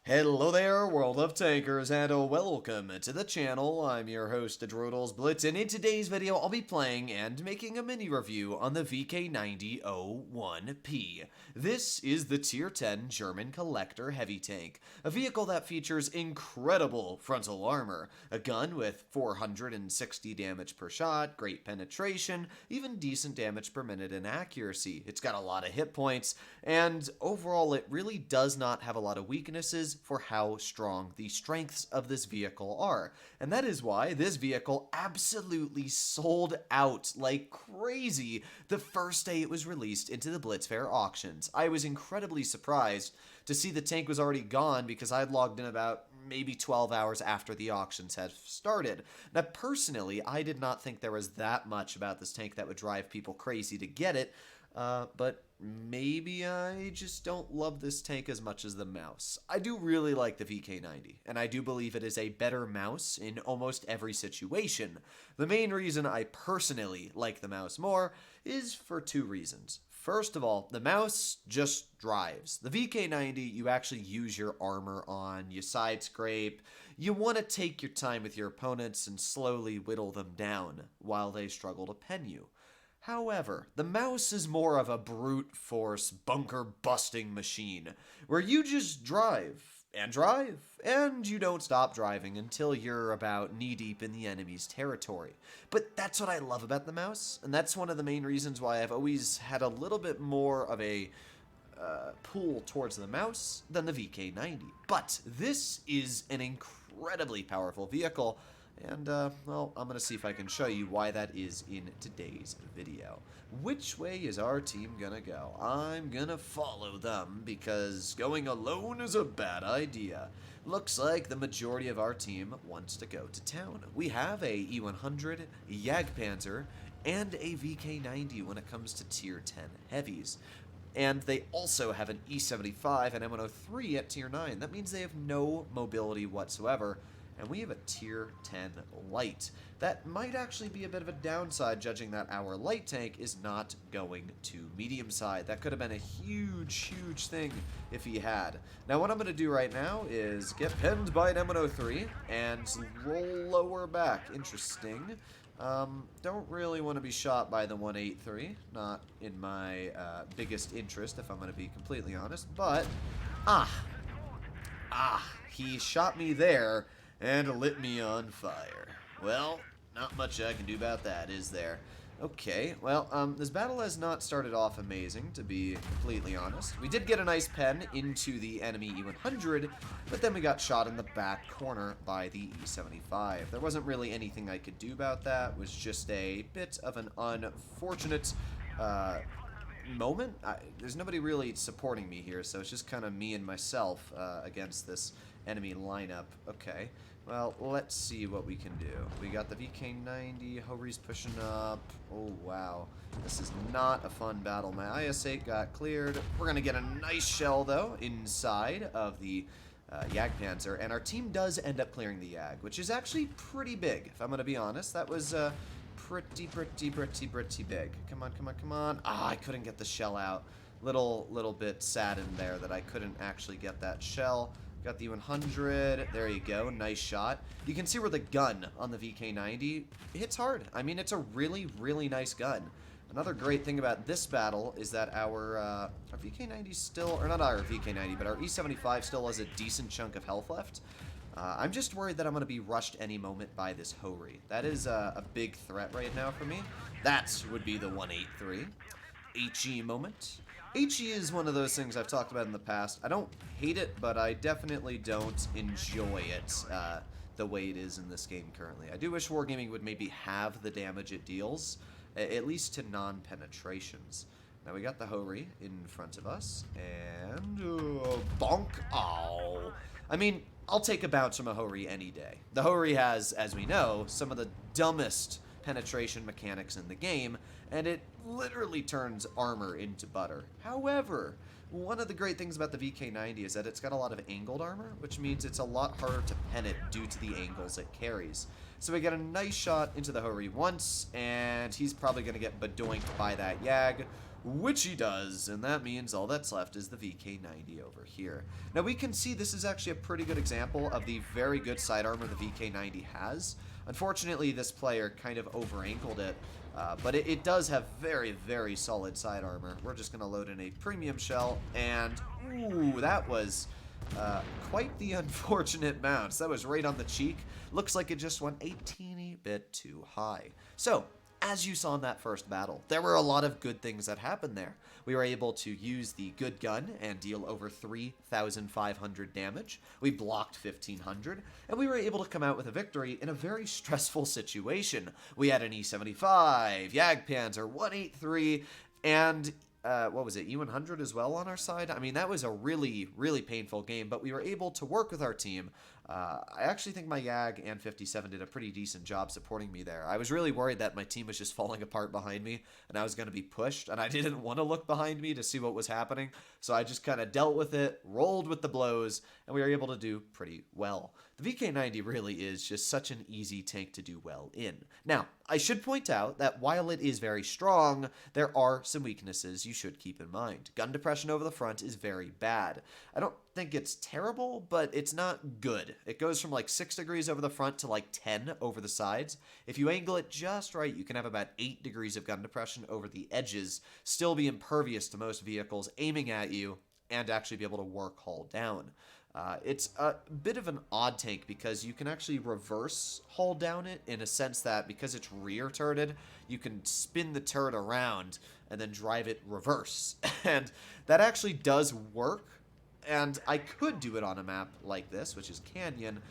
Hello there, world of tankers, and welcome to the channel. I'm your host, Adrodals Blitz, and in today's video, I'll be playing and making a mini review on the VK90-01P. This is the Tier 10 German Collector Heavy Tank, a vehicle that features incredible frontal armor, a gun with 460 damage per shot, great penetration, even decent damage per minute and accuracy. It's got a lot of hit points, and overall, it really does not have a lot of weaknesses for how strong the strengths of this vehicle are. And that is why this vehicle absolutely sold out like crazy the first day it was released into the Blitz Fair auctions. I was incredibly surprised to see the tank was already gone because I had logged in about maybe 12 hours after the auctions had started. Now, personally, I did not think there was that much about this tank that would drive people crazy to get it, but maybe I just don't love this tank as much as the mouse. I do really like the VK90, and I do believe it is a better mouse in almost every situation. The main reason I personally like the mouse more is for two reasons. First of all, the mouse just drives. The VK90, you actually use your armor on, you side scrape, you want to take your time with your opponents and slowly whittle them down while they struggle to pen you. However, the mouse is more of a brute force bunker-busting machine, where you just drive, and you don't stop driving until you're about knee-deep in the enemy's territory. But that's what I love about the mouse, and that's one of the main reasons why I've always had a little bit more of a pull towards the mouse than the VK90. But this is an incredibly powerful vehicle, and, well, I'm going to see if I can show you why that is in today's video. Which way is our team going to go? I'm going to follow them because going alone is a bad idea. Looks like the majority of our team wants to go to town. We have a E100, Jagdpanzer, and a VK90 when it comes to Tier 10 heavies. And they also have an E75 and M103 at Tier 9. That means they have no mobility whatsoever. And we have a Tier 10 light. That might actually be a bit of a downside, judging that our light tank is not going to medium side. That could have been a huge, huge thing if he had. Now, what I'm going to do right now is get pinned by an M103 and roll lower back. Interesting. Don't really want to be shot by the 183. Not in my biggest interest, if I'm going to be completely honest. But, he shot me there and lit me on fire. Well, not much I can do about that, is there? Okay, well, this battle has not started off amazing, to be completely honest. We did get a nice pen into the enemy E100, but then we got shot in the back corner by the E75. There wasn't really anything I could do about that. It was just a bit of an unfortunate moment. There's nobody really supporting me here, so it's just kind of me and myself against this enemy lineup. Okay, well, let's see what we can do. We got the VK90, Hori's pushing up. Oh, wow. This is not a fun battle. My IS-8 got cleared. We're going to get a nice shell, though, inside of the Jagdpanzer, and our team does end up clearing the Jag, which is actually pretty big, if I'm going to be honest. That was pretty big. Come on, come on, come on. I couldn't get the shell out. Little bit saddened there that I couldn't actually get that shell. Got the 100. There you go. Nice shot. You can see where the gun on the VK90 hits hard. I mean, it's a really, really nice gun. Another great thing about this battle is that our VK90 still, or not our VK90, but our E75 still has a decent chunk of health left. I'm just worried that I'm going to be rushed any moment by this Hori. That is a big threat right now for me. That would be the 183. HE moment. HE is one of those things I've talked about in the past. I don't hate it, but I definitely don't enjoy it the way it is in this game currently. I do wish Wargaming would maybe have the damage it deals, at least to non-penetrations. Now we got the Hori in front of us, and bonk. Oh. I mean, I'll take a bounce from a Hori any day. The Hori has, as we know, some of the dumbest penetration mechanics in the game, and it literally turns armor into butter. However, one of the great things about the VK90 is that it's got a lot of angled armor, which means it's a lot harder to pen it due to the angles it carries. So we get a nice shot into the Hori once, and he's probably going to get bedoinked by that Jag. which he does, and that means all that's left is the VK90 over here. Now we can see this is actually a pretty good example of the very good side armor the VK90 has. Unfortunately, this player kind of over-ankled it, but it does have very, very solid side armor. We're just going to load in a premium shell, and ooh, that was quite the unfortunate bounce. That was right on the cheek. Looks like it just went a teeny bit too high. So, as you saw in that first battle, there were a lot of good things that happened there. We were able to use the good gun and deal over 3,500 damage. We blocked 1,500, and we were able to come out with a victory in a very stressful situation. We had an E75, Jagdpanzer, 183, and what was it, E100 as well on our side? I mean, that was a really, really painful game, but we were able to work with our team. I actually think my Jag and 57 did a pretty decent job supporting me there. I was really worried that my team was just falling apart behind me and I was going to be pushed, and I didn't want to look behind me to see what was happening, so I just kind of dealt with it, rolled with the blows, and we were able to do pretty well. The VK90 really is just such an easy tank to do well in. Now, I should point out that while it is very strong, there are some weaknesses you should keep in mind. Gun depression over the front is very bad. I don't think it's terrible, but it's not good. It goes from like 6 degrees over the front to like 10 over the sides. If you angle it just right, you can have about 8 degrees of gun depression over the edges, still be impervious to most vehicles aiming at you, and actually be able to work hull down. It's a bit of an odd tank because you can actually reverse hull down it in a sense that because it's rear turreted, you can spin the turret around and then drive it reverse. And that actually does work, and I could do it on a map like this, which is Canyon,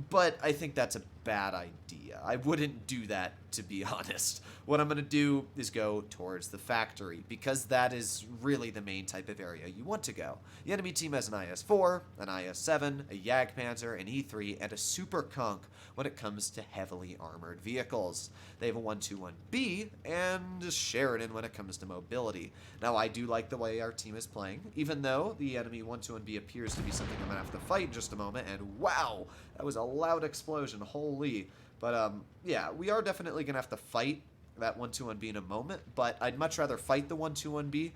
but I think that's a bad idea. I wouldn't do that, to be honest. What I'm going to do is go towards the factory, because that is really the main type of area you want to go. The enemy team has an IS-4, an IS-7, a Jagdpanzer, an E3, and a Super Conch when it comes to heavily armored vehicles. They have a 121B and a Sheridan when it comes to mobility. Now, I do like the way our team is playing, even though the enemy 121B appears to be something I'm going to have to fight in just a moment, and wow, that was a loud explosion, holy. But, yeah, we are definitely going to have to fight that 121B in a moment, but I'd much rather fight the 121B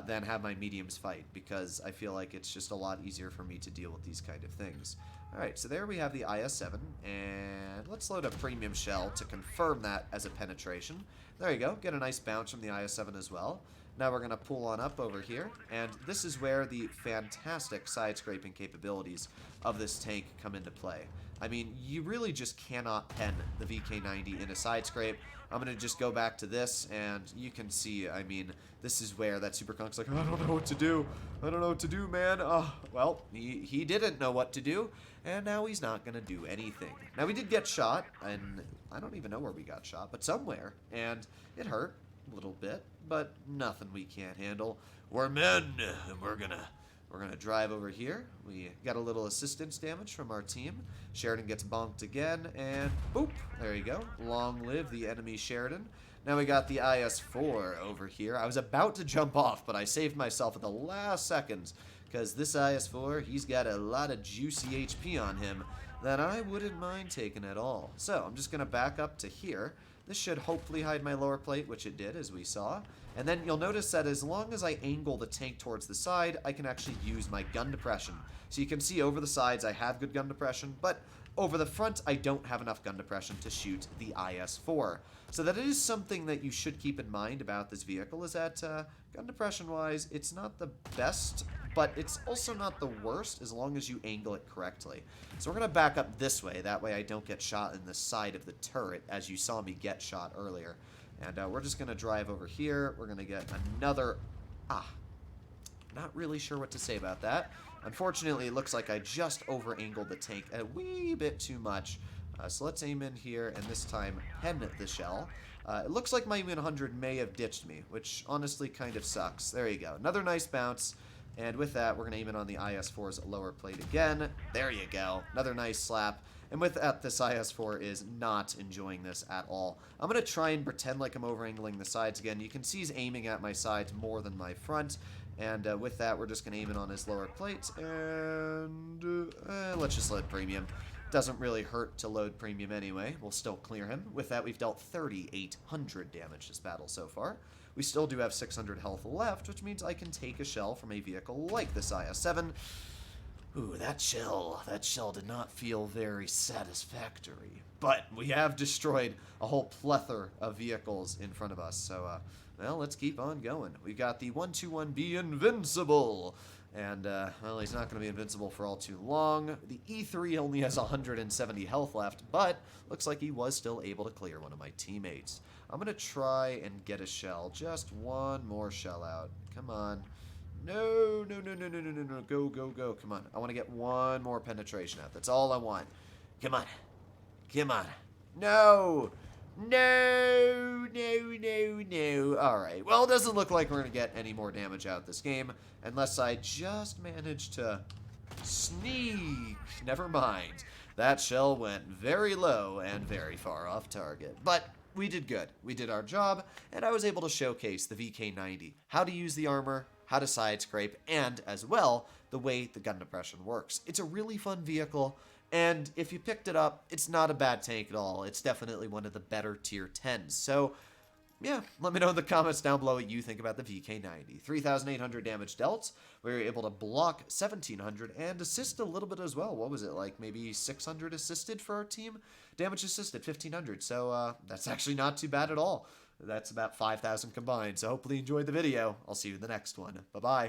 than have my mediums fight, because I feel like it's just a lot easier for me to deal with these kind of things. Alright, so there we have the IS-7, and let's load a premium shell to confirm that as a penetration. There you go, get a nice bounce from the IS-7 as well. Now we're going to pull on up over here, and this is where the fantastic side-scraping capabilities of this tank come into play. I mean, you really just cannot pen the VK90 in a side scrape. I'm going to just go back to this, and you can see, I mean, this is where that Super Conch's like, I don't know what to do. I don't know what to do, man. Well, he didn't know what to do, and now he's not going to do anything. Now, we did get shot, and I don't even know where we got shot, but somewhere, and it hurt a little bit, but nothing we can't handle. We're men, and we're gonna drive over here. We got a little assistance damage from our team. Sheridan gets bonked again, and boop, there you go. Long live the enemy Sheridan. Now we got the IS-4 over here. I was about to jump off, but I saved myself at the last seconds, because this IS-4, he's got a lot of juicy HP on him that I wouldn't mind taking at all. So I'm just gonna back up to here. This should hopefully hide my lower plate, which it did, as we saw. And then you'll notice that as long as I angle the tank towards the side, I can actually use my gun depression. So you can see over the sides I have good gun depression, but over the front I don't have enough gun depression to shoot the IS-4. So that is something that you should keep in mind about this vehicle, is that gun depression-wise, it's not the best, but it's also not the worst as long as you angle it correctly. So we're going to back up this way, that way I don't get shot in the side of the turret, as you saw me get shot earlier. And we're just going to drive over here. We're going to get another... not really sure what to say about that. Unfortunately, it looks like I just over-angled the tank a wee bit too much. So let's aim in here and this time pen the shell. It looks like my 100 may have ditched me, which honestly kind of sucks. There you go. Another nice bounce. And with that, we're going to aim in on the IS-4's lower plate again. There you go. Another nice slap. And with that, this IS-4 is not enjoying this at all. I'm going to try and pretend like I'm over-angling the sides again. You can see he's aiming at my sides more than my front. And with that, we're just going to aim in on his lower plate. And let's just let premium. Doesn't really hurt to load premium anyway. We'll still clear him. With that, we've dealt 3,800 damage this battle so far. We still do have 600 health left, which means I can take a shell from a vehicle like this IS-7. Ooh, that shell did not feel very satisfactory. But we have destroyed a whole plethora of vehicles in front of us, so, well, let's keep on going. We got the 121B Invincible, and, well, he's not going to be invincible for all too long. The E3 only has 170 health left, but looks like he was still able to clear one of my teammates. I'm going to try and get a shell, just one more shell out. Come on. No, no, no, no, no, no, no, no. Go, go, go. Come on. I want to get one more penetration out. That's all I want. Come on. Come on. No. No, no, no, no. Alright. Well, it doesn't look like we're going to get any more damage out this game. Unless I just manage to sneak. Never mind. That shell went very low and very far off target. But we did good. We did our job. And I was able to showcase the VK90. How to use the armor, how to side scrape, and, as well, the way the gun depression works. It's a really fun vehicle, and if you picked it up, it's not a bad tank at all. It's definitely one of the better tier 10s. So, yeah, let me know in the comments down below what you think about the VK90. 3,800 damage dealt. We were able to block 1,700 and assist a little bit as well. What was it, like maybe 600 assisted for our team? Damage assisted, 1,500. So, that's actually not too bad at all. That's about 5,000 combined. So hopefully you enjoyed the video. I'll see you in the next one. Bye-bye.